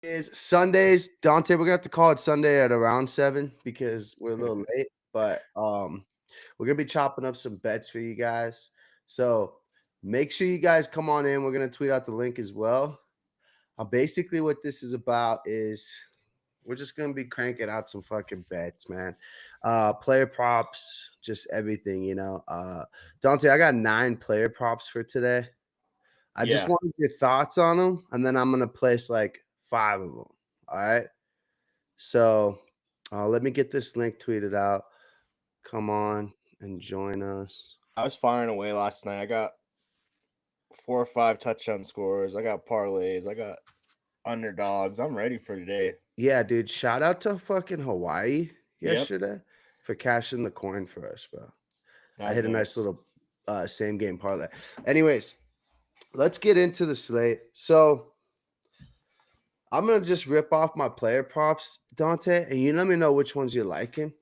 is Sundays. Dante, we're gonna have to call it Sunday at around 7 because we're a little late, but we're gonna be chopping up some bets for you guys. So make sure you guys come on in. We're gonna tweet out the link as well. Basically, what this is about is we're just gonna be cranking out some fucking bets, man. Player props, just everything. Dante, I got 9 player props for today. I just Yeah. wanted your thoughts on them, and then I'm gonna place like 5 of them. All right. So let me get this link tweeted out. Come on and join us. I was firing away last night. I got 4 or 5 touchdown scores. I got parlays. I got underdogs. I'm ready for today. Yeah, dude. Shout out to fucking Hawaii Yep. yesterday for cashing the coin for us, bro. That I was hit a nice nice. little same game parlay. Anyways, let's get into the slate. So I'm gonna just rip off my player props, Dante, and you let me know which ones you're liking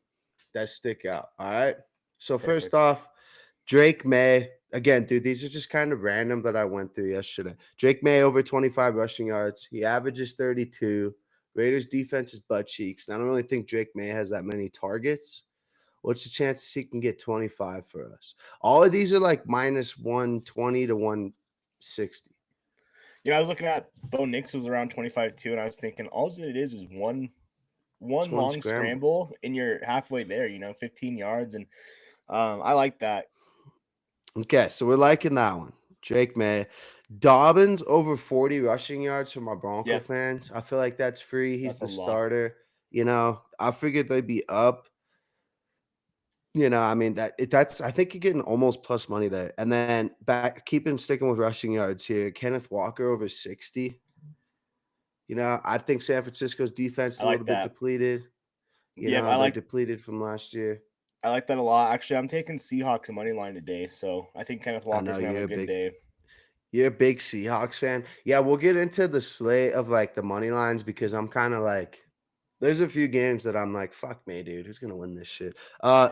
that stick out. All right. So first Perfect. off, Drake May. Again, dude, these are just kind of random that I went through yesterday. Drake May over 25 rushing yards. He averages 32. Raiders defense is butt cheeks. And I don't really think Drake May has that many targets. What's the chances he can get 25 for us? All of these are like minus 120 to 160. I was looking at Bo Nix was around 25 too, and I was thinking all it is It's one one long scramble. scramble, and you're halfway there. 15 yards, and I like that. Okay, so we're liking that one. Drake May. Dobbins over 40 rushing yards for my Bronco Yep, fans. I feel like that's free. He's that's a the lot. starter. I figured they'd be up. I mean that's I think you're getting almost plus money there. And then sticking with rushing yards here. Kenneth Walker over 60. I think San Francisco's defense is I a little like bit that. depleted. Yep, They're depleted from last year. I like that a lot. Actually, I'm taking Seahawks money line today, so I think Kenneth I Walker's know gonna have a good day. you're a big Seahawks fan. Yeah, we'll get into the slate of like the money lines because I'm kind of like there's a few games that I'm like, fuck me, dude. Who's gonna win this shit? Yeah.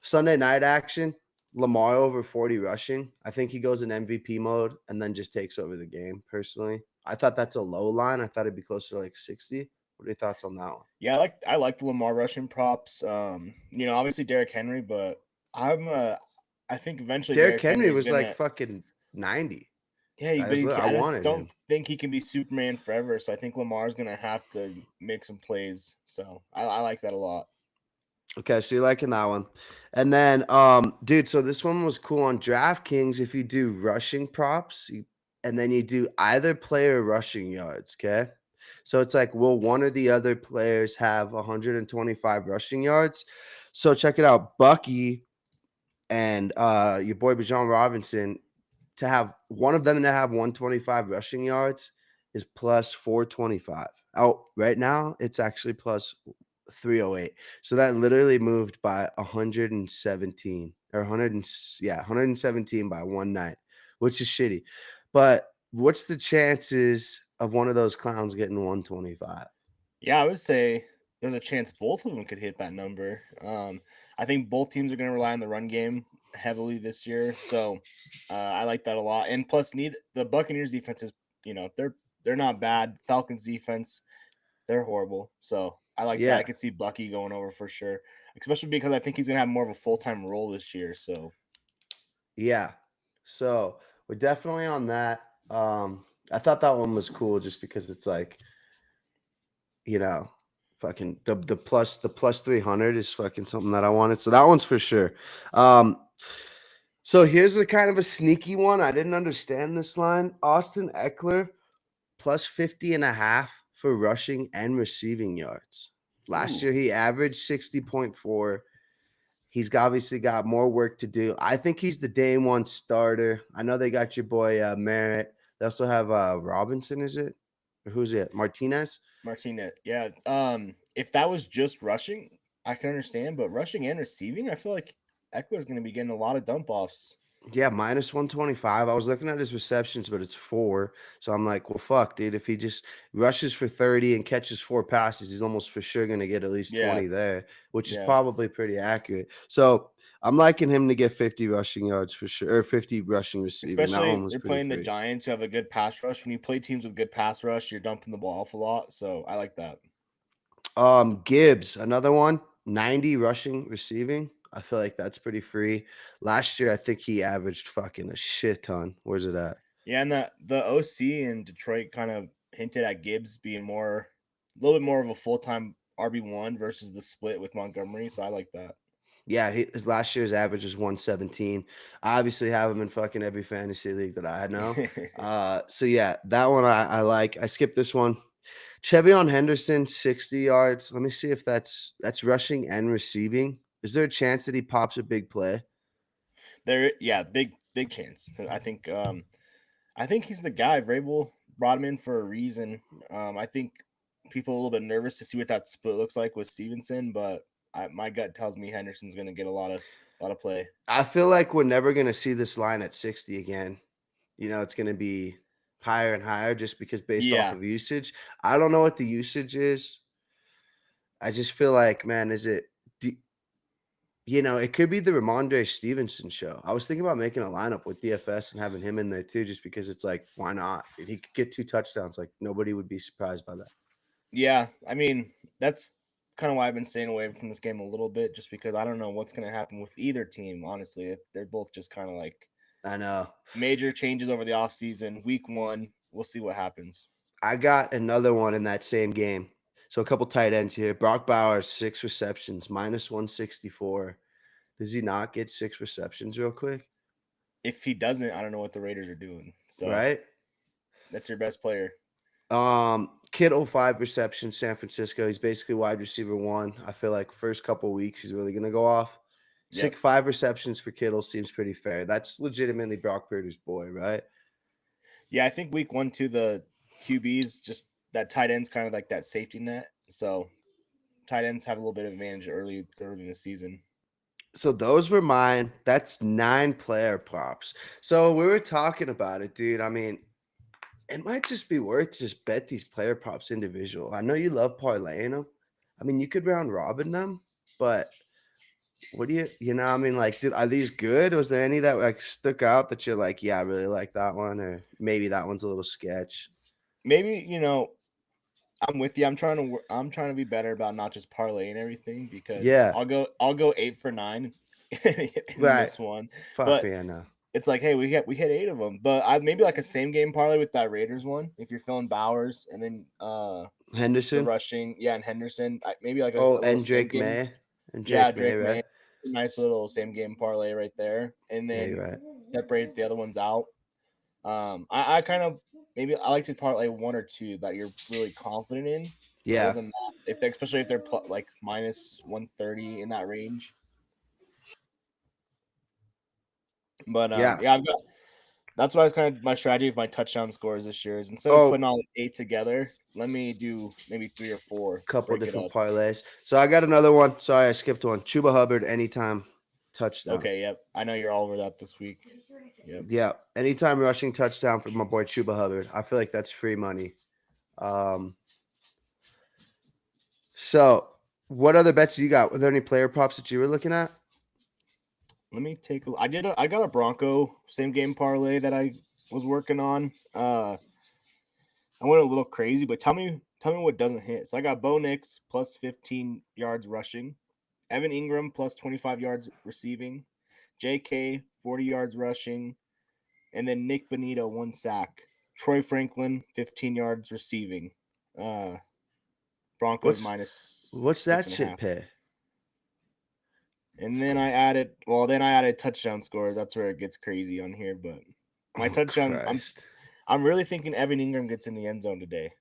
Sunday night action, Lamar over 40 rushing. I think he goes in MVP mode and then just takes over the game, personally. I thought that's a low line. I thought it'd be closer to like 60. What are your thoughts on that one? Yeah, I like the Lamar rushing props. Obviously Derrick Henry, but I think eventually Derrick Derrick Henry Henry's was like gonna fucking 90. I I just wanted don't him. think he can be Superman forever. So I think Lamar's gonna have to make some plays. So I like that a lot. Okay, so you're liking that one. And then, dude, so this one was cool on DraftKings. If you do rushing props, and then you do either player rushing yards, okay? So it's like, will one or the other players have 125 rushing yards? So check it out. Bucky and your boy Bijan Robinson, to have one of them to have 125 rushing yards is plus 425. Oh, right now it's actually plus 308. So that literally moved by 117 or 117 by one night, which is shitty. But what's the chances of one of those clowns getting 125? Yeah, I would say there's a chance both of them could hit that number. I think both teams are going to rely on the run game heavily this year, so I like that a lot. And plus, need the Buccaneers defense is they're not bad. Falcons defense, they're horrible. So I like that. I Yeah, could see Bucky going over for sure, especially because I think he's going to have more of a full time role this year. So yeah. So we're definitely on that. I thought that one was cool just because it's like, you know, fucking the plus 300 is fucking something that I wanted. So that one's for sure. So here's a kind of a sneaky one. I didn't understand this line. Austin Eckler plus 50 and a half for rushing and receiving yards. Last ooh, year he averaged 60.4. He's obviously got more work to do. I think he's the day one starter. I know they got your boy Merritt. They also have Robinson, is it? Or who's it? Martinez? Martinez, yeah. If that was just rushing, I can understand, but rushing and receiving, I feel like Eckler's going to be getting a lot of dump offs. Yeah, minus 125. I was looking at his receptions, but it's 4. So I'm like, well, fuck, dude. If he just rushes for 30 and catches 4 passes, he's almost for sure going to get at least Yeah, 20 there, which is yeah. probably pretty accurate. So I'm liking him to get 50 rushing yards for sure, or 50 rushing receiving. That one Especially was they're pretty playing the free. Giants who have a good pass rush. When you play teams with good pass rush, you're dumping the ball off a lot. So I like that. Gibbs, another one, 90 rushing receiving. I feel like that's pretty free. Last year, I think he averaged fucking a shit ton. Where's it at? Yeah, and the OC in Detroit kind of hinted at Gibbs being a little bit more of a full-time RB1 versus the split with Montgomery. So I like that. Yeah, his last year's average is 117. I obviously have him in fucking every fantasy league that I know. So yeah, that one I like. I skipped this one. Chevion Henderson, 60 yards. Let me see if that's rushing and receiving. Is there a chance that he pops a big play? Yeah, big chance. I think he's the guy. Vrabel brought him in for a reason. I think people are a little bit nervous to see what that split looks like with Stevenson, but my gut tells me Henderson's going to get a lot of play. I feel like we're never going to see this line at 60 again. It's going to be higher and higher just because based off Yeah, of usage. I don't know what the usage is. I just feel like, man, is it it could be the Ramondre Stevenson show. I was thinking about making a lineup with DFS and having him in there too, just because it's like, why not? If he could get 2 touchdowns, like nobody would be surprised by that. yeah. I mean, that's kind of why I've been staying away from this game a little bit, just because I don't know what's going to happen with either team. Honestly, they're both just kind of like I know. major changes over the offseason. Week 1, we'll see what happens. I got another one in that same game. So a couple tight ends here. Brock Bowers, 6 receptions, minus 164. Does he not get 6 receptions real quick? If he doesn't, I don't know what the Raiders are doing. So Right? that's your best player. Kittle, 5 receptions, San Francisco. He's basically wide receiver 1. I feel like first couple weeks he's really gonna go off. Yep. 5 receptions for Kittle seems pretty fair. That's legitimately Brock Purdy's boy, right? Yeah, I think week 1, 2, the QBs, just that tight end's kind of like that safety net. So tight ends have a little bit of advantage early in the season. So those were mine. That's 9 player props. So we were talking about it, dude. I mean, it might just be worth to just bet these player props individual. I know you love parlaying them. I mean, you could round robin them, but what do I mean, like, are these good? Was there any that like stuck out that you're like, yeah, I really like that one, or maybe that one's a little sketch? Maybe, I'm with you. I'm trying to be better about not just parlaying everything, because Yeah, I'll go 8 for 9 in right. this one. Fuck But me, I know. it's like, hey, we hit 8 of them. But I maybe like a same game parlay with that Raiders one. If you're feeling Bowers and then the Henderson. rushing, yeah, and Henderson, maybe like Oh, a little and same Drake game. May. And Yeah, Drake May, Drake right? May, nice little same game parlay right there, and Yeah, then you're right. separate the other ones out. I kind of maybe I like to parlay 1 or 2 that you're really confident in. Other Yeah. than that, especially if they're like minus 130 in that range. But Yeah. yeah, that's what I was kind of my strategy with my touchdown scores this year is instead of Oh, putting all 8 together, let me do maybe 3 or 4, couple break it different up. parlays. So I got another one. Sorry, I skipped one. Chuba Hubbard, anytime touchdown. Okay, yep. I know you're all over that this week. Yep. Yeah, anytime rushing touchdown for my boy Chuba Hubbard. I feel like that's free money. So what other bets you got? Were there any player props that you were looking at? Let me take a. I got a Bronco same game parlay that I was working on. I went a little crazy, but tell me what doesn't hit. So I got Bo Nix plus 15 yards rushing, Evan Ingram plus 25 yards receiving, J.K. 40 yards rushing, and then Nick Bonito 1 sack. Troy Franklin 15 yards receiving. Broncos minus What's that shit 6.5. pay? And then I added touchdown scores. That's where it gets crazy on here. But my Oh touchdown, Christ. I'm really thinking Evan Ingram gets in the end zone today.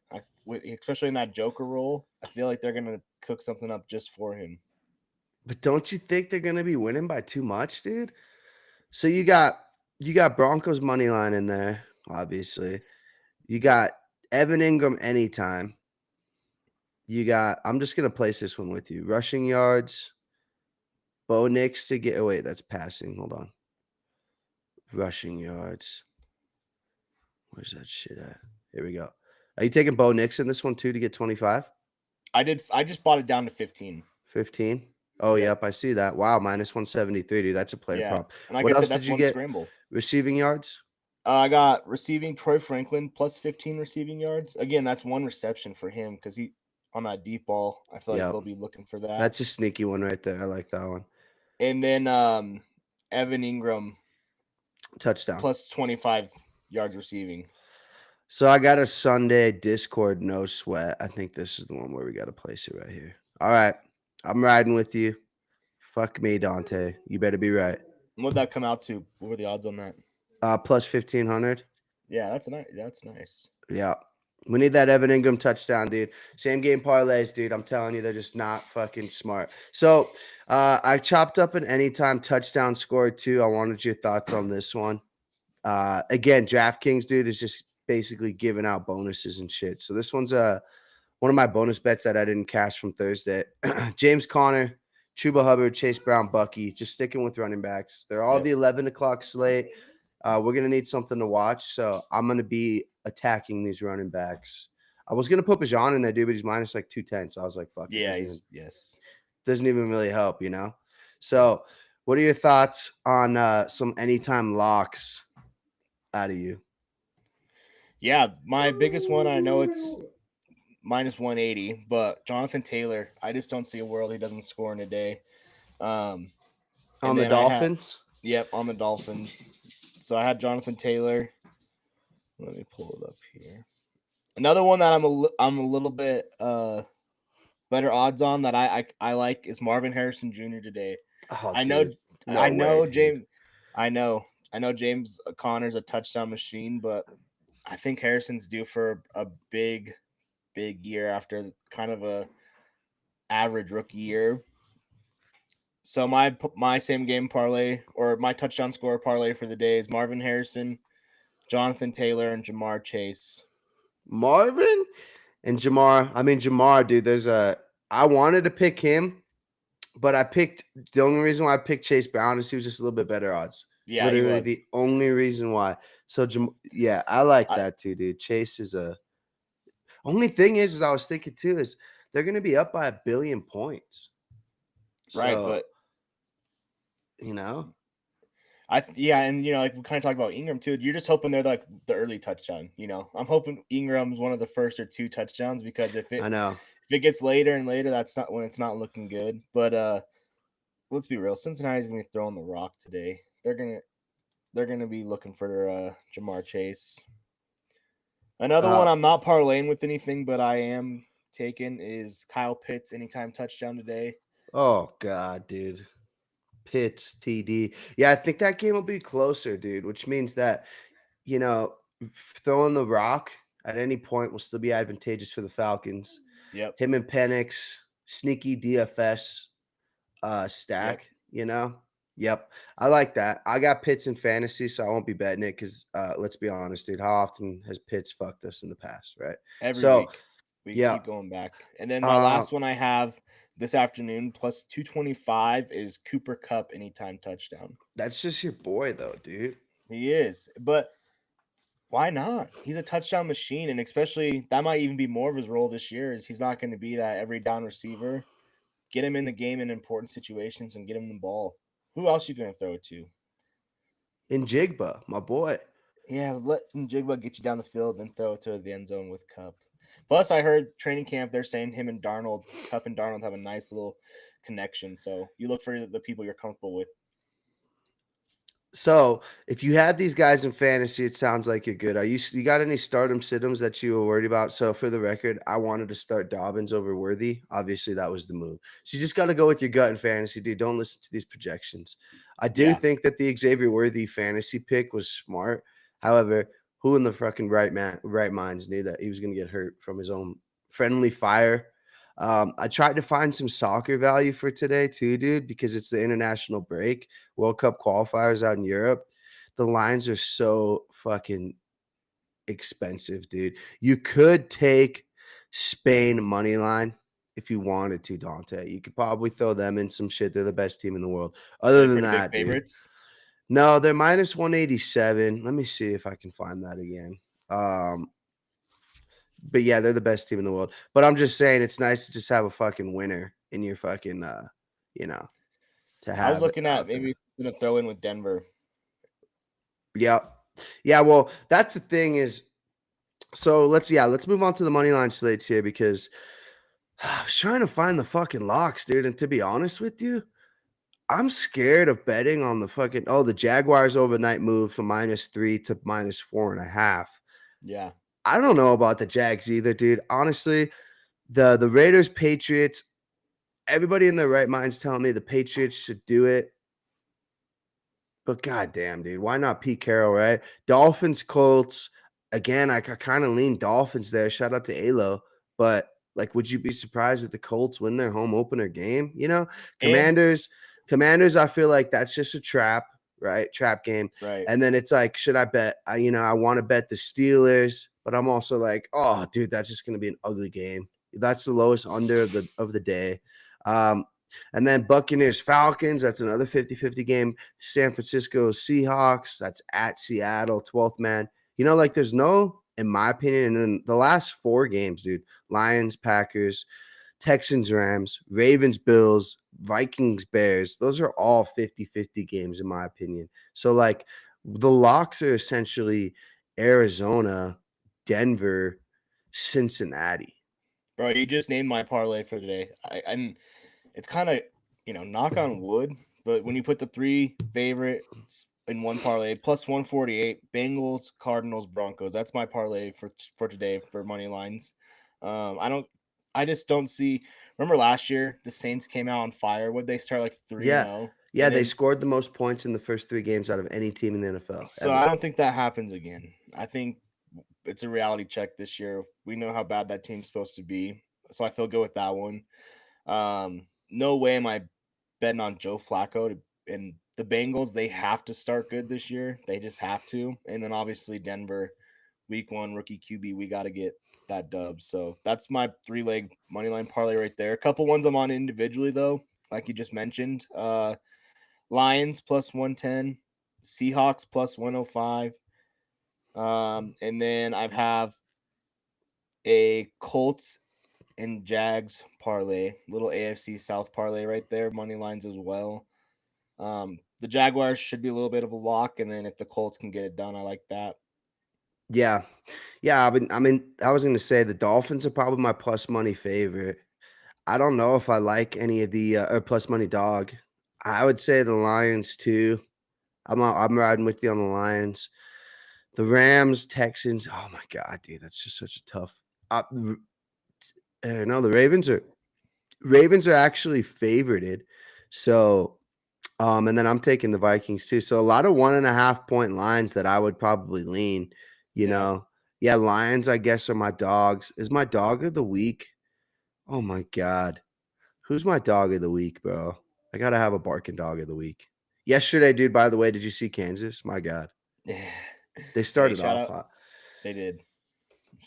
Especially in that Joker role, I feel like they're gonna cook something up just for him. But don't you think they're gonna be winning by too much, dude? So you got Broncos money line in there, obviously. You got Evan Ingram anytime. I'm just gonna place this one with you. Rushing yards, Bo Nix to get wait, that's passing. Hold on. Rushing yards. Where's that shit at? Here we go. Are you taking Bo Nix in this one too to get 25? I just bought it down to 15. 15? Oh, Yep. yep, I see that. Wow, minus 173, dude. That's a player Yeah. prop. And like I What said, else did that's you one get? scramble. Receiving yards? I got receiving Troy Franklin plus 15 receiving yards. Again, that's one reception for him because he on that deep ball. I feel like Yep. they'll be looking for that. That's a sneaky one right there. I like that one. And then Evan Ingram Touchdown. plus 25 yards receiving. So I got a Sunday Discord, no sweat. I think this is the one where we got to place it right here. All right. I'm riding with you. Fuck me, Dante. You better be right. What'd that come out to? What were the odds on that? Plus 1,500. Yeah, that's nice. That's nice. Yeah. We need that Evan Ingram touchdown, dude. Same game parlays, dude. I'm telling you, they're just not fucking smart. So I chopped up an anytime touchdown score too. I wanted your thoughts on this one. Again, DraftKings, dude, is just basically giving out bonuses and shit. So this one's one of my bonus bets that I didn't cash from Thursday. James Conner, Chuba Hubbard, Chase Brown, Bucky, just sticking with running backs. They're all Yep. the 11 o'clock slate. We're going to need something to watch. So I'm going to be attacking these running backs. I was going to put Bijan in there, dude, but he's minus like 210. So I was like, fuck it. Yeah, yes. Doesn't even really help, you know? So what are your thoughts on some anytime locks out of you? Yeah, my biggest one, I know it's minus 180, but Jonathan Taylor, I just don't see a world he doesn't score in a day. On the Dolphins? Yep, on the Dolphins. So I had Jonathan Taylor. Let me pull it up here. Another one that I'm a little bit better odds on that I like is Marvin Harrison Jr. today. Oh, I know dude. I know way, dude. James I know James Conner's a touchdown machine, but I think Harrison's due for a big year after kind of a average rookie year. So my same game parlay or my touchdown score parlay for the day is Marvin Harrison, Jonathan Taylor, and Jamar Chase. Marvin and Jamar. I mean, Jamar, dude, I wanted to pick him, but the only reason why I picked Chase Brown is he was just a little bit better odds. Yeah, Literally he was. the only reason why. So, yeah, I like that too, dude. Chase is only thing is I was thinking too, is they're going to be up by 1 billion points. Right, So, but you know, and like we kind of talked about Ingram too. You're just hoping they're like the early touchdown. I'm hoping Ingram's one of the first or two touchdowns because I know. if it gets later and later, that's not when it's not looking good. But let's be real, Cincinnati's gonna be throwing the rock today. They're gonna be looking for Jamar Chase. Another one I'm not parlaying with anything, but I am taking is Kyle Pitts anytime touchdown today. Oh God, dude. Pitts, TD. Yeah, I think that game will be closer, dude, which means that, throwing the rock at any point will still be advantageous for the Falcons. Yep. Him and Penix, sneaky DFS stack, Yep. I like that. I got Pitts in fantasy, so I won't be betting it because let's be honest, dude. How often has Pitts fucked us in the past, right? Every week. We keep going back. And then my last one I have this afternoon plus 225 is Cooper Kupp anytime touchdown. That's just your boy, though, dude. He is. But why not? He's a touchdown machine, and especially that might even be more of his role this year is he's not going to be that every down receiver. Get him in the game in important situations and get him the ball. Who else are you going to throw it to? Njigba, my boy. Yeah, let Njigba get you down the field and throw it to the end zone with Kupp. Plus, I heard training camp, they're saying him and Kupp and Darnold have a nice little connection. So you look for the people you're comfortable with. So if you had these guys in fantasy, it sounds like you're good. You got any stardom situms that you were worried about? So for the record, I wanted to start Dobbins over Worthy. Obviously, that was the move. So you just got to go with your gut in fantasy, dude. Don't listen to these projections. I do think that the Xavier Worthy fantasy pick was smart. However, who in the fucking right minds knew that he was going to get hurt from his own friendly fire? I tried to find some soccer value for today too, dude, because it's the international break, World Cup qualifiers out in Europe. The lines are so fucking expensive, dude. You could take Spain money line if you wanted to, Dante. You could probably throw them in some shit. They're the best team in the world. Other than that, dude. Favorites? No, they're minus 187. Let me see if I can find that again. But yeah, they're the best team in the world. But I'm just saying it's nice to just have a fucking winner in your fucking you know, to I was have it looking at out there. maybe gonna throw in with Denver. Yep. Yeah, well, that's the thing is so let's move on to the money line slates here because I was trying to find the fucking locks, dude. And to be honest with you, I'm scared of betting on the Jaguars overnight move from -3 to -4.5. Yeah. I don't know about the Jags either, dude. Honestly, the Raiders, Patriots, everybody in their right mind's telling me the Patriots should do it. But goddamn, dude, why not Pete Carroll, right? Dolphins, Colts. Again, I kind of lean Dolphins there. Shout out to Alo. But like, would you be surprised if the Colts win their home opener game? And Commanders, I feel like that's just a trap, right? Trap game. right. And then it's like, should I bet? I want to bet the Steelers, but I'm also like, oh, dude, that's just gonna be an ugly game. That's the lowest under of the day. And then Buccaneers, Falcons, that's another 50-50 game. San Francisco Seahawks, that's at Seattle, 12th man. Like there's no, in my opinion, and then the last 4 games, dude, Lions, Packers, Texans, Rams, Ravens, Bills, Vikings, Bears, those are all 50-50 games, in my opinion. So, like, the locks are essentially Arizona, Denver, Cincinnati. Bro, you just named my parlay for today. And it's kind of, knock on wood, but when you put the 3 favorites in one parlay plus 148, Bengals, Cardinals, Broncos, that's my parlay for today for money lines. I just don't see. Remember last year the Saints came out on fire. Would they start like 3-0? Yeah, And they then, scored the most points in the first 3 games out of any team in the NFL so ever. I don't think that happens again. I think it's a reality check this year. We know how bad that team's supposed to be, so I feel good with that one. No way am I betting on Joe Flacco and the Bengals. They have to start good this year. They just have to. And then obviously Denver, week 1 rookie QB. We got to get that dub. So that's my 3-leg money line parlay right there. A couple ones I'm on individually though, like you just mentioned. Lions plus 110, Seahawks plus 105. And then I have a Colts and Jags parlay, little AFC South parlay right there, money lines as well. The Jaguars should be a little bit of a lock, and then if the Colts can get it done, I like that. Yeah. Yeah, I was gonna say the Dolphins are probably my plus money favorite. I don't know if I like any of the or plus money dog. I would say the Lions too. I'm riding with you on the Lions. The Rams, Texans. Oh my god, dude, that's just such a tough. No, the Ravens are actually favorited. So, and then I'm taking the Vikings too. So a lot of 1.5 point lines that I would probably lean. You Yeah. know, yeah, Lions I guess are my dogs. Is my dog of the week? Oh my god. Who's my dog of the week, bro? I gotta have a barking dog of the week. Yesterday, dude, by the way, did you see Kansas? My God. They Hey, started shout off out. hot. They did.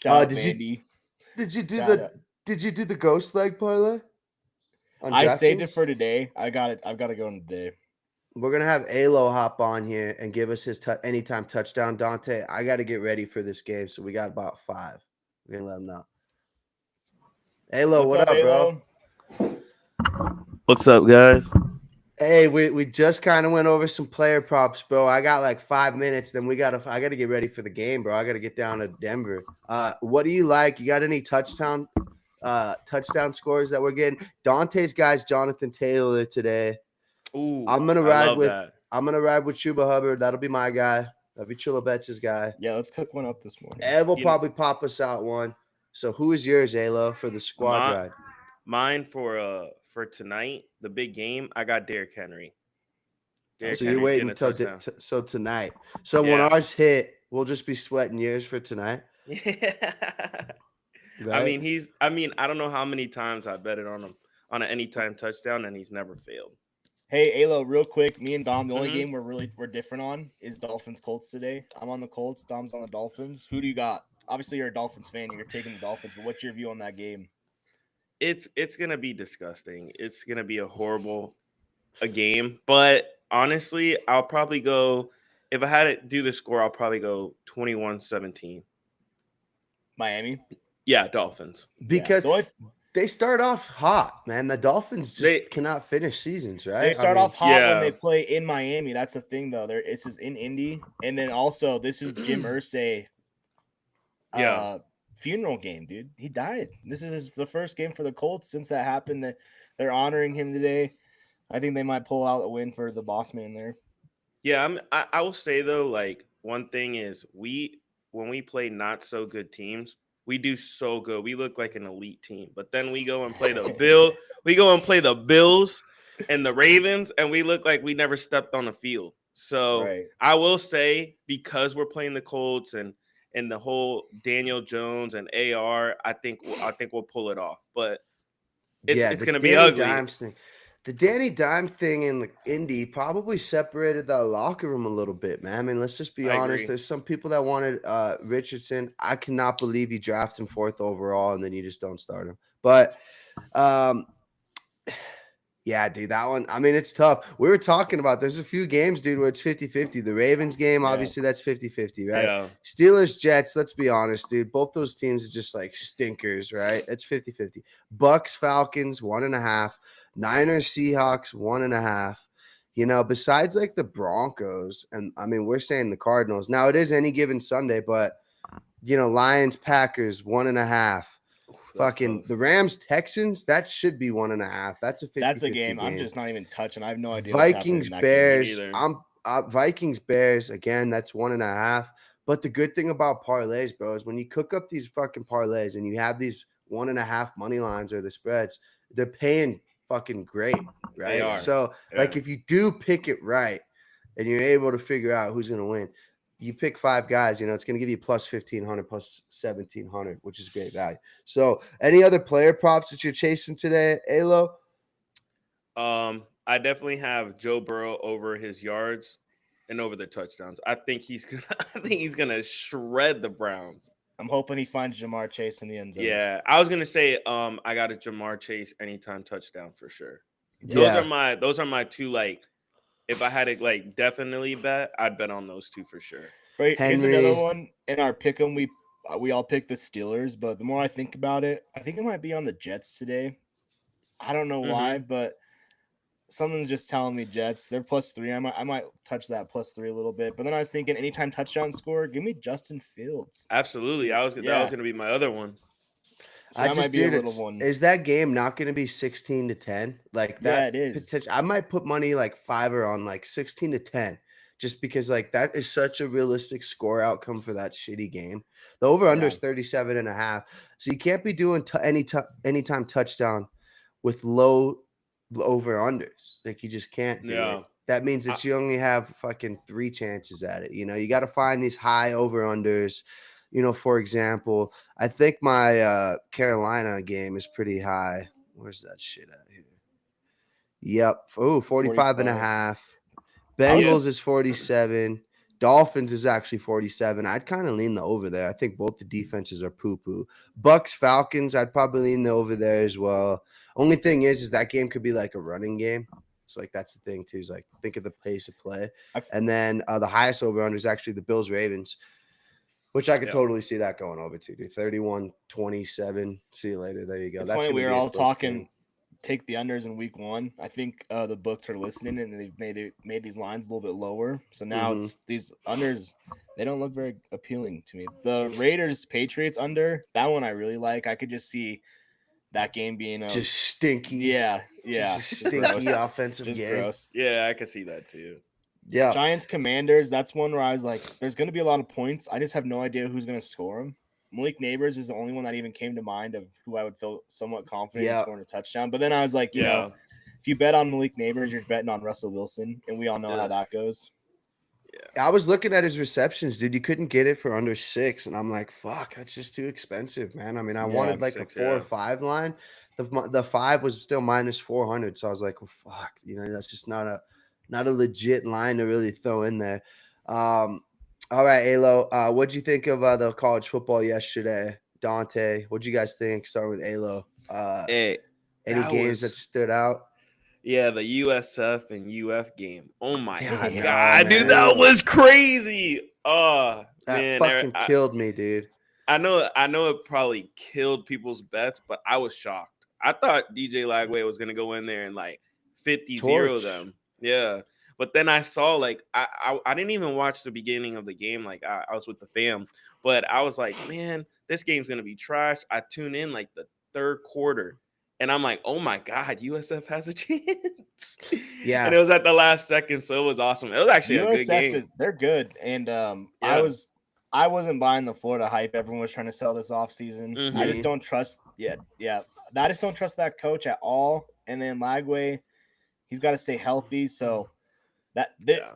Shout out Did you Vandy. did you do Shout out. the ghost leg parlay on I saved it DraftKings? for today. I got it. I've got to go in today. We're gonna have Alo hop on here and give us his anytime touchdown. Dante, I got to get ready for this game, so we got about 5. We're gonna let him know. Alo, What's what up, up, bro? Alo? What's up, guys? Hey, we just kind of went over some player props, bro. I got like 5 minutes, then I gotta get ready for the game, bro. I gotta get down to Denver. What do you like? You got any touchdown scores that we're getting? Dante's guy's Jonathan Taylor today. Ooh, I'm gonna I ride love with that. Chuba Hubbard. That'll be my guy. That'll be Chilla Betts' guy. Yeah, let's cook one up this morning. Ev will You- probably pop us out one. So who is yours, Alo, for the squad ride? Mine for tonight, the big game. I got Derrick Henry. Derrick So you're Henry's waiting getting a until touchdown. so tonight. So when Yeah. ours hit, we'll just be sweating yours for tonight. I Right? mean, I don't know how many times I betted on him on an anytime touchdown, and he's never failed. Hey, Alo, real quick. Me and Dom, the only Mhm. game we're different on is Dolphins Colts today. I'm on the Colts. Dom's on the Dolphins. Who do you got? Obviously, you're a Dolphins fan. You're taking the Dolphins. But what's your view on that game? It's gonna be disgusting. It's gonna be a game. But honestly, I'll probably go. If I had to do the score, I'll probably go 21-17. Miami. Yeah, Dolphins. Because Yeah, they start off hot, man. The Dolphins just They cannot finish seasons, right? They start off hot yeah. when they play in Miami. That's the thing, though. This is in Indy, and then also this is Jim Irsay Yeah. funeral game, dude. He died. This is the first game for the Colts since that happened. That they're honoring him today. I think they might pull out a win for the boss man there. Yeah, I will say though, like one thing is when we play not so good teams, we do so good. We look like an elite team. But then we go and play the Bills and the Ravens, and we look like we never stepped on the field. So Right. I will say, because we're playing the Colts and the whole Daniel Jones and AR, I think we'll pull it off. But it's the gonna be Danny ugly. Dimes thing. The Danny Dimes thing in the Indy probably separated the locker room a little bit, man. I mean, let's just be I honest. agree. There's some people that wanted Richardson. I cannot believe you draft him 4th overall and then you just don't start him. But yeah, dude, that one, I mean, it's tough. We were talking about there's a few games, dude, where it's 50-50. The Ravens game, Yeah. obviously, that's 50-50, right? Yeah. Steelers, Jets, let's be honest, dude. Both those teams are just like stinkers, right? It's 50-50. Bucks, Falcons, 1.5. Niners, Seahawks, 1.5. You know, besides like the Broncos, and I mean, we're saying the Cardinals. Now, it is any given Sunday, but, you know, Lions, Packers, 1.5. Fucking tough. the Rams, Texans, that should be 1.5. That's a 50-50 That's a game I'm just not even touching. I have no idea. what's happening Vikings, in that Bears. either. I'm Vikings, Bears again. That's 1.5. But the good thing about parlays, bro, is when you cook up these fucking parlays and you have these 1.5 money lines or the spreads, they're paying fucking great, right? are. So, like, if you do pick it right and you're able to figure out who's going to win, you pick 5 guys, you know, it's going to give you plus 1,500, plus 1,700, which is great value. So, any other player props that you're chasing today, Alo? I definitely have Joe Burrow over his yards and over the touchdowns. I think he's gonna shred the Browns. I'm hoping he finds Jamar Chase in the end zone. Yeah, I was gonna say I got a Jamar Chase anytime touchdown for sure. Yeah. Those are my two, like, if I had to like definitely bet, I'd bet on those two for sure. Right. Here's Henry. another one. In our pick'em, we all picked the Steelers, but the more I think about it, I think it might be on the Jets today. I don't know why, but something's just telling me Jets. They're +3. I might touch that +3 a little bit. But then I was thinking, anytime touchdown score, give me Justin Fields. Absolutely. That was gonna be my other one. So that might be a little one. Is that game not going to be 16-10? Like that? Yeah, it is. I might put money like $5 on like 16-10, just because like that is such a realistic score outcome for that shitty game. The over under is 37.5, so you can't be doing anytime touchdown with low over unders. Like you just can't do it. That means that you only have fucking 3 chances at it. You know, you got to find these high over unders. You know, for example, I think my Carolina game is pretty high. Where's that shit at here? Yep. Oh, 45.5. Bengals is 47. Dolphins is actually 47. I'd kind of lean the over there. I think both the defenses are poo-poo. Bucks, Falcons, I'd probably lean the over there as well. Only thing is that game could be like a running game. So, like, that's the thing, too, is like think of the pace of play. And then the highest over-under is actually the Bills-Ravens, which I could totally see that going over to, dude. 31-27. See you later. There you go. It's funny, we were all talking take the unders in week 1. I think the books are listening and they've made these lines a little bit lower. So now it's these unders, they don't look very appealing to me. The Raiders-Patriots under, that one I really like. I could just see that game being just stinky. Yeah. Just stinky offensive game. Gross. Yeah, I could see that too. Yeah. Giants Commanders, that's one where I was like, there's going to be a lot of points. I just have no idea who's going to score them. Malik Neighbors is the only one that even came to mind of who I would feel somewhat confident in scoring a touchdown. But then I was like, you know, if you bet on Malik Neighbors, you're betting on Russell Wilson, and we all know how that goes. Yeah. I was looking at his receptions, dude. You couldn't get it for under 6, and I'm like, fuck, that's just too expensive, man. I mean, I wanted like 6, a 4 or 5 line. The 5 was still minus 400, so I was like, well, fuck, you know, that's just not a legit line to really throw in there. All right, Alo, what'd you think of the college football yesterday? Dante, what'd you guys think? Starting with Alo. Any games that stood out? Yeah, the USF and UF game. Oh my God, God, dude, that was crazy. Oh, that man, fucking killed me, dude. I know it probably killed people's bets, but I was shocked. I thought DJ Lagway was gonna go in there and like 50-0 Torch. them. Yeah. But then I saw like I didn't even watch the beginning of the game. Like I was with the fam, but I was like, man, this game's gonna be trash. I tune in like the third quarter, and I'm like, oh my god, USF has a chance. Yeah. And it was at the last second, so it was awesome. It was actually a good game. They're good, and Yeah. I wasn't buying the Florida hype everyone was trying to sell this offseason. Mhm. I just don't trust. Yeah. I just don't trust that coach at all. And then Lagway, he's got to stay healthy. So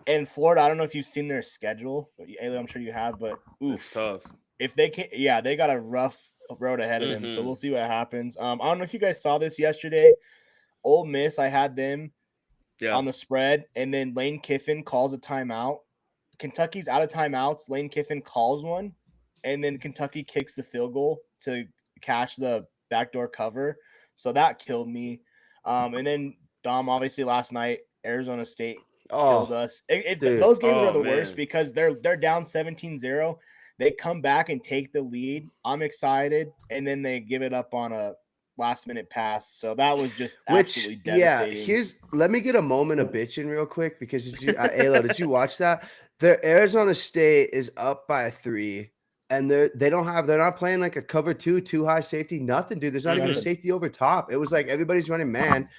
and Florida, I don't know if you've seen their schedule. I'm sure you have, but It's tough. if they can, they got a rough road ahead of them. So we'll see what happens. I don't know if you guys saw this yesterday. Ole Miss, I had them on the spread, and then Lane Kiffin calls a timeout. Kentucky's out of timeouts. Lane Kiffin calls one, and then Kentucky kicks the field goal to cash the backdoor cover. So that killed me. And then Dom, obviously last night, Arizona State killed us. Those games are the worst because they're down 17-0. They come back and take the lead. I'm excited, and then they give it up on a last-minute pass. So that was just absolutely devastating. Yeah, let me get a moment of bitching real quick because Ayla, did you watch that? The Arizona State is up by 3, and they're not playing like a cover 2, too high safety, nothing, dude. There's not even a safety over top. It was like everybody's running man.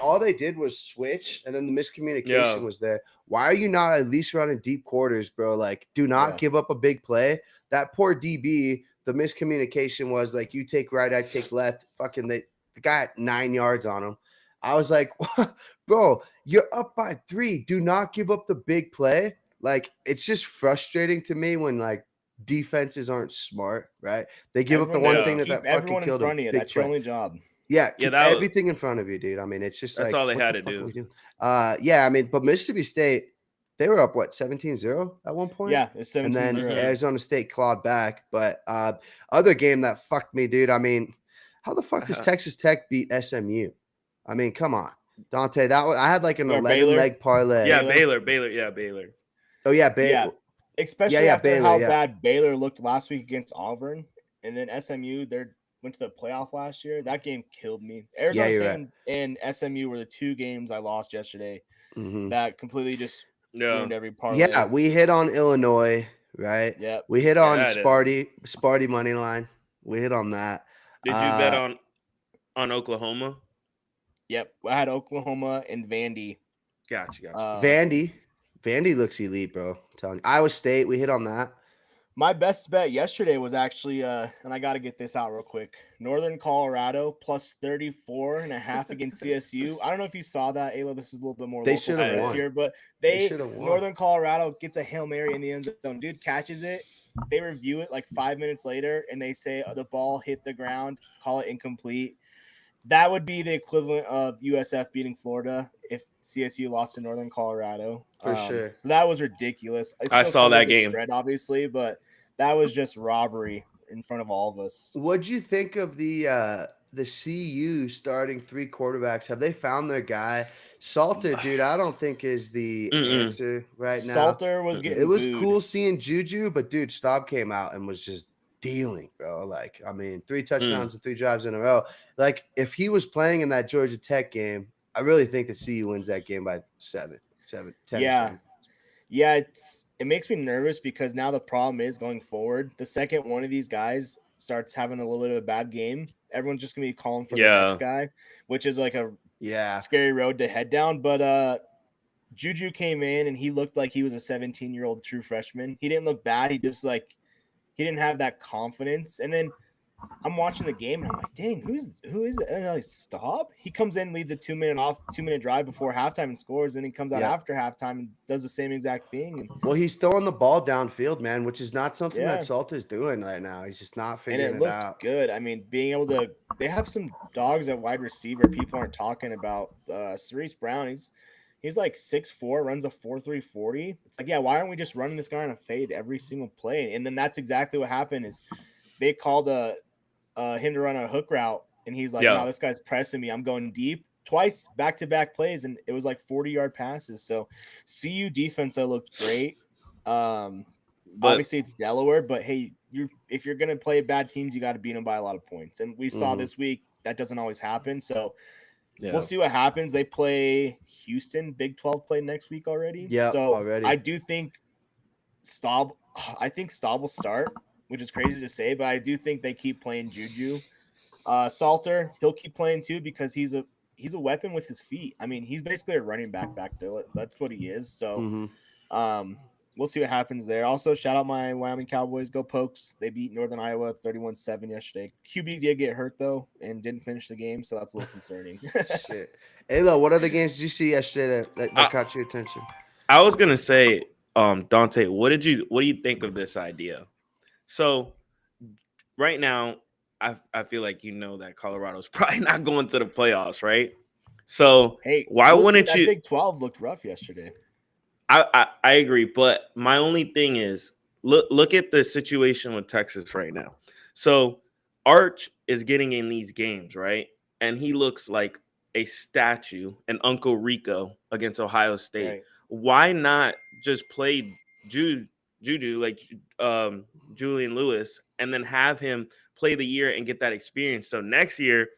All they did was switch, and then the miscommunication was there. Why are you not at least running deep quarters, bro? Like, do not give up a big play. That poor DB, the miscommunication was like, you take right, I take left. Fucking the guy had 9 yards on him. I was like, bro, you're up by 3. Do not give up the big play. Like, it's just frustrating to me when like defenses aren't smart, right? They give up the one thing that fucking killed them. That's your only job. Yeah, keep everything in front of you, dude. I mean, it's just that's like, all they had the to do. Yeah, I mean, but Mississippi State, they were up, 17-0 at one point? Yeah, it's 17-0. And then Arizona State clawed back. But other game that fucked me, dude, I mean, how the fuck does Texas Tech beat SMU? I mean, come on. Dante, I had like an 11-leg parlay. Yeah, Baylor. Oh, yeah, Baylor. Yeah, especially after how bad Baylor looked last week against Auburn. And then SMU, they went to the playoff last year. That game killed me. Arizona State and SMU were the 2 games I lost yesterday that completely just ruined every parlay. Yeah, we hit on Illinois, right? Yeah. We hit on Sparty money line. We hit on that. Did you bet on Oklahoma? Yep. I had Oklahoma and Vandy. Gotcha. Vandy looks elite, bro. I'm telling you. Iowa State, we hit on that. My best bet yesterday was actually, and I got to get this out real quick. Northern Colorado plus 34.5 against CSU. I don't know if you saw that, Ayla. This is a little bit more local this year, but Northern Colorado gets a Hail Mary in the end zone. Dude catches it. They review it like 5 minutes later, and they say the ball hit the ground, call it incomplete. That would be the equivalent of USF beating Florida if CSU lost to Northern Colorado. For sure. So that was ridiculous. I saw that game. Spread, obviously, but that was just robbery in front of all of us. What'd you think of the CU starting 3 quarterbacks? Have they found their guy? Salter, dude, I don't think is the answer right now. Salter was getting It was booed. cool seeing Juju, but dude, Staub came out and was just dealing, bro. Like, I mean, 3 touchdowns and 3 drives in a row. Like, if he was playing in that Georgia Tech game, I really think that CU wins that game by 10. Yeah, it makes me nervous because now the problem is going forward, the second one of these guys starts having a little bit of a bad game, everyone's just gonna be calling for the next guy, which is like a scary road to head down. But Juju came in and he looked like he was a 17-year-old true freshman. He didn't look bad. He just he didn't have that confidence. And then I'm watching the game and I'm like, dang, who is it? And I stop. He comes in, leads a 2-minute drive before halftime and scores. And he comes out after halftime and does the same exact thing. Well, he's throwing the ball downfield, man, which is not something that Salter's doing right now. He's just not figuring it out. Good. I mean, being able to, they have some dogs at wide receiver people aren't talking about. Cerise Brown, he's like 6'4", runs a 4.3 40. It's like, why aren't we just running this guy on a fade every single play? And then that's exactly what happened is they called him to run a hook route, and he's like, no, this guy's pressing me. I'm going deep. Twice back-to-back plays, and it was like 40-yard passes. So CU defense, I looked great. Obviously, it's Delaware, but hey, if you're going to play bad teams, you got to beat them by a lot of points. And we saw this week, that doesn't always happen. So Yeah. we'll see what happens. They play Houston, Big 12 play next week already. Yeah, So already. I do think Staub will start, which is crazy to say, but I do think they keep playing Juju. Salter, he'll keep playing too because he's a weapon with his feet. I mean, he's basically a running back there. That's what he is. So Mhm. we'll see what happens there. Also, shout out my Wyoming Cowboys. Go Pokes. They beat Northern Iowa 31-7 yesterday. QB did get hurt though and didn't finish the game, so that's a little concerning. Shit. Alo, what other games did you see yesterday that caught your attention? I was gonna say, Dante, what do you think of this idea? So right now, I feel like that Colorado's probably not going to the playoffs, right? So Hey, why we'll see. wouldn't That you? Big 12 looked rough yesterday. I agree, but my only thing is look at the situation with Texas right now. So Arch is getting in these games, right? And he looks like a statue, an Uncle Rico against Ohio State. Right. Why not just play Juju like Julian Lewis and then have him play the year and get that experience? So next year,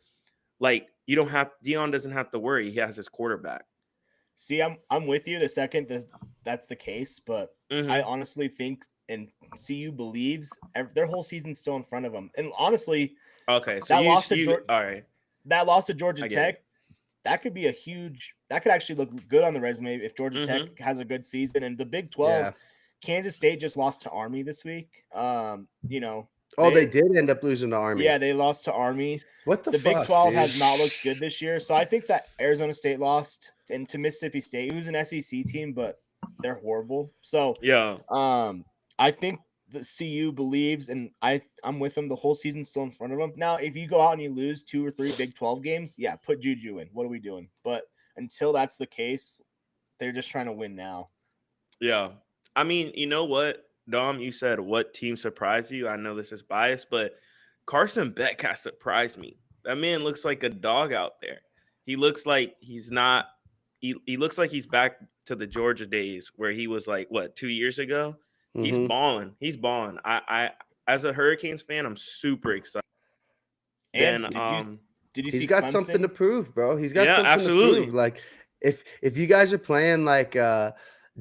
like Dion doesn't have to worry. He has his quarterback. See, I'm with you the second that's the case, but I honestly think and CU believes their whole season's still in front of them. And honestly, okay, so that loss all right. That loss to Georgia Tech, that could be that could actually look good on the resume if Georgia Tech has a good season. And the Big 12, Kansas State just lost to Army this week. They did end up losing to Army. Yeah, they lost to Army. What the fuck, Big 12 dude? has not looked good this year. So I think that Arizona State lost and to Mississippi State, who's an SEC team, but they're horrible. So yeah, I think the CU believes, and I'm with them. The whole season's still in front of them. Now, if you go out and you lose 2 or 3 Big 12 games, yeah, put Juju in. What are we doing? But until that's the case, they're just trying to win now. Yeah. I mean, you know what, Dom, you said what team surprised you? I know this is biased, but Carson Beck has surprised me. That man looks like a dog out there. He looks like he's not he looks like he's back to the Georgia days where he was like, what, 2 years ago? He's balling. He's balling. I as a Hurricanes fan, I'm super excited. And then did you he's see got Clemson? something to prove, bro. He's got something absolutely. to prove. Like if you guys are playing like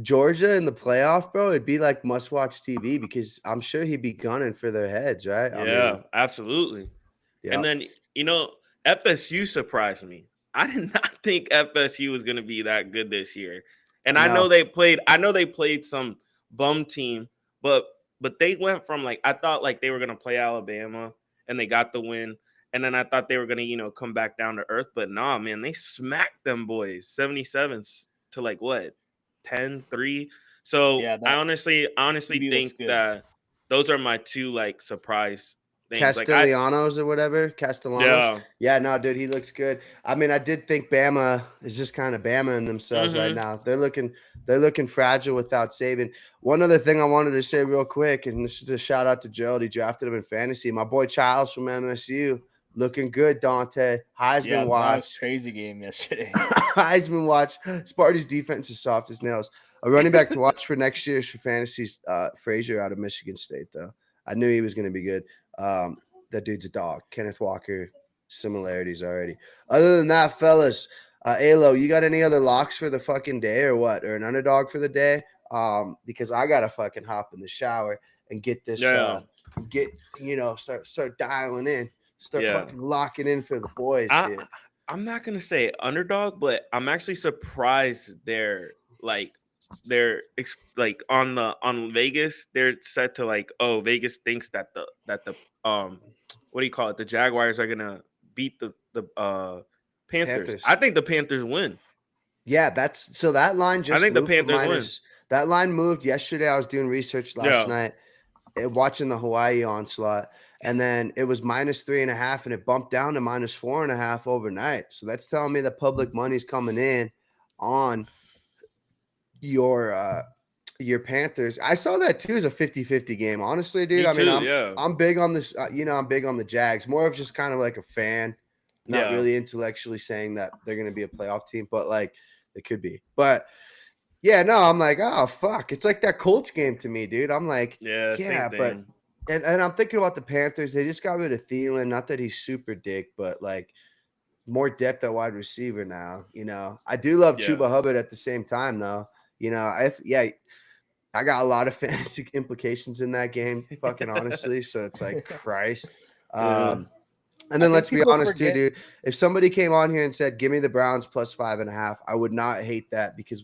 Georgia in the playoff, bro, it'd be like must watch TV because I'm sure he'd be gunning for their heads, right? Yeah, absolutely. Yeah. And then FSU surprised me. I did not think FSU was going to be that good this year. And I know they played some bum team, but they went from I thought they were going to play Alabama and they got the win. And then I thought they were going to, come back down to earth, but nah, man, they smacked them boys 77 to 10-3. So Yeah, I honestly think that those are my two surprise things. Castellanos or whatever. Castellanos. Yeah, no, dude, he looks good. I mean, I did think Bama is just kind of Bama in themselves right now. They're looking fragile without Saban. One other thing I wanted to say real quick, and this is a shout out to Gerald. He drafted him in fantasy. My boy Childs from MSU. Looking good, Dante. Heisman watch. That was crazy game yesterday. Heisman watch. Sparty's defense is soft as nails. A running back to watch for next year's for fantasies. Frazier out of Michigan State, though. I knew he was going to be good. That dude's a dog. Kenneth Walker, similarities already. Other than that, fellas, Alo, you got any other locks for the fucking day or what? Or an underdog for the day? Because I got to fucking hop in the shower and get this, start dialing in. Start fucking locking in for the boys. I'm not gonna say underdog, but I'm actually surprised they're on Vegas. They're set to Vegas thinks that the what do you call it? The Jaguars are gonna beat the Panthers. I think the Panthers win. Yeah, that line just. I think the Panthers win. That line moved yesterday. I was doing research last night, watching the Hawaii onslaught. And then it was -3.5, and it bumped down to -4.5 overnight. So that's telling me the public money's coming in on your Panthers. I saw that too as a 50-50 game. Honestly, dude. I'm big on this. I'm big on the Jags. More of just kind of like a fan, not really intellectually saying that they're going to be a playoff team, but they could be. But yeah, no, I'm like, oh fuck, it's like that Colts game to me, dude. I'm like, yeah, but. And I'm thinking about the Panthers. They just got rid of Thielen. Not that he's super dick, but like more depth at wide receiver now. I do love Yeah. Chuba Hubbard at the same time, though. I got a lot of fantasy implications in that game, fucking honestly. So it's like Christ. Yeah. And then think let's be people honest forget- too, dude. If somebody came on here and said, "Give me the Browns plus 5.5," I would not hate that because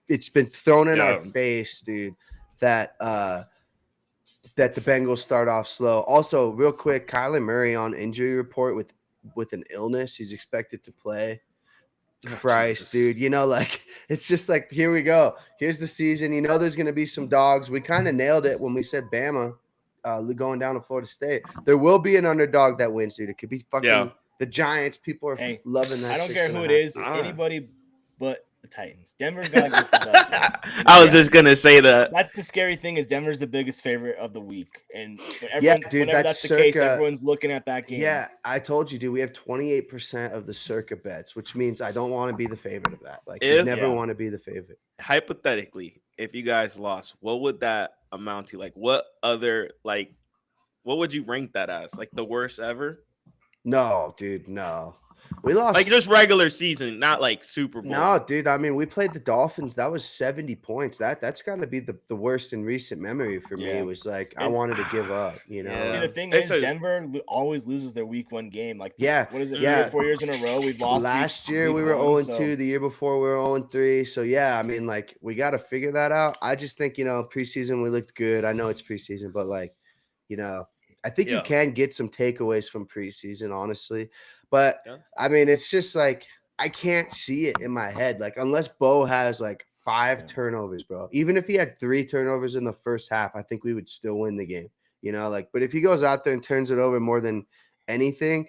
it's been thrown in our Yeah. face, dude, that that the Bengals start off slow. Also, real quick, Kyler Murray on injury report with an illness. He's expected to play. Christ, Jesus. dude. Like it's just like, here we go. Here's the season. There's going to be some dogs. We kind of nailed it when we said Bama going down to Florida State. There will be an underdog that wins, dude. It could be fucking the Giants. People are loving that. I don't care who it 6.5. is, anybody but the Titans. Denver's got to get the dub. I was just gonna say that. That's the scary thing is Denver's the biggest favorite of the week, and dude, whenever that's the case, circa- everyone's looking at that game. Yeah, I told you, dude. We have 28% of the circa bets, which means I don't want to be the favorite of that. Like, you never want to be the favorite. Hypothetically, if you guys lost, what would that amount to? Like, what would you rank that as? Like the worst ever? No, dude, no. We lost. Like just regular season, not like Super Bowl. No, dude. I mean, we played the Dolphins. That was 70 points. That's got to be the worst in recent memory for me. It was like I wanted to give up. See, the thing is, Denver always loses their week 1 game. Like, what is it? 3 or 4 years in a row we've lost. Last year we were 0-2. The year before we were 0-3. So yeah, I mean, like we got to figure that out. I just think preseason we looked good. I know it's preseason, but like, I think you can get some takeaways from preseason, honestly. But I mean, it's just like I can't see it in my head. Like, unless Bo has like 5 turnovers, bro. Even if he had 3 turnovers in the first half, I think we would still win the game. But if he goes out there and turns it over more than anything,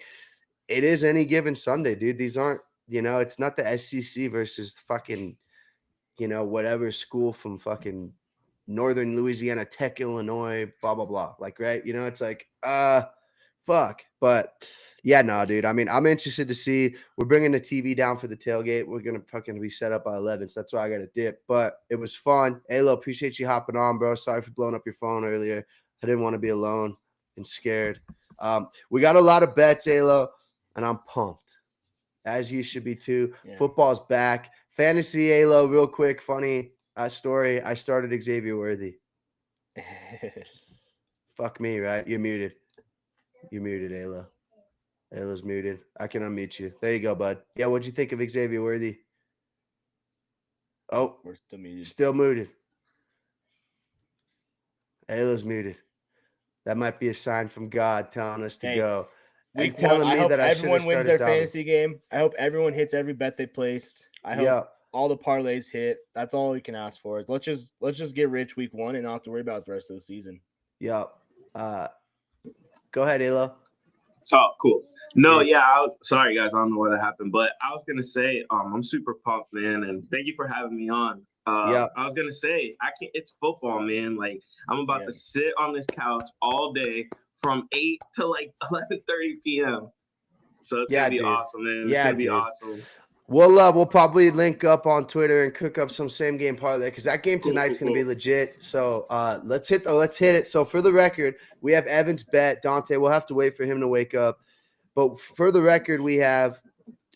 it is any given Sunday, dude. These aren't, it's not the SEC versus fucking, whatever school from fucking Northern Louisiana Tech, Illinois, blah, blah, blah. Like, right. It's like, fuck. But yeah, no, dude. I mean, I'm interested to see. We're bringing the TV down for the tailgate. We're going to fucking be set up by 11. So that's why I got to dip. But it was fun. Alo, appreciate you hopping on, bro. Sorry for blowing up your phone earlier. I didn't want to be alone and scared. We got a lot of bets, Alo, and I'm pumped. As you should be too. Yeah. Football's back. Fantasy, Alo, real quick, funny story. I started Xavier Worthy. Fuck me, right? You're muted. You're muted, Alo. Alo's muted. I can unmute you. There you go, bud. Yeah, what'd you think of Xavier Worthy? Oh, we're still muted. Still muted. Alo's muted. That might be a sign from God telling us to go. And telling me that everyone wins their fantasy game. I hope everyone hits every bet they placed. I hope all the parlays hit. That's all we can ask for. Is let's just get rich week 1 and not have to worry about the rest of the season. Yep. Go ahead, Alo. Oh, cool. No, sorry guys, I don't know what happened, but I was gonna say, I'm super pumped, man, and thank you for having me on. I was gonna say, it's football, man. Like I'm about to sit on this couch all day from 8 to like 11:30 p.m. So it's gonna be awesome, man. It's gonna be awesome. We'll probably link up on Twitter and cook up some same game parlay because that game tonight's gonna be legit. So let's hit it. So for the record, we have Evans bet. Dante, we'll have to wait for him to wake up. But for the record, we have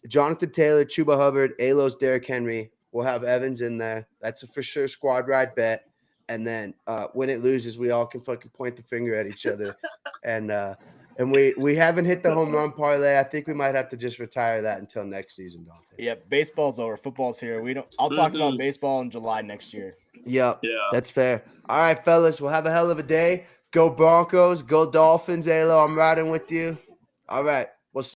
Jonathan Taylor, Chuba Hubbard, Alo's Derrick Henry. We'll have Evans in there. That's a for sure squad ride bet. And then when it loses, we all can fucking point the finger at each other. And we haven't hit the home run parlay. I think we might have to just retire that until next season, Dante. Yeah, baseball's over. Football's here. I'll talk about baseball in July next year. Yep. Yeah. That's fair. All right, fellas. We'll have a hell of a day. Go Broncos. Go Dolphins. Alo, I'm riding with you. All right.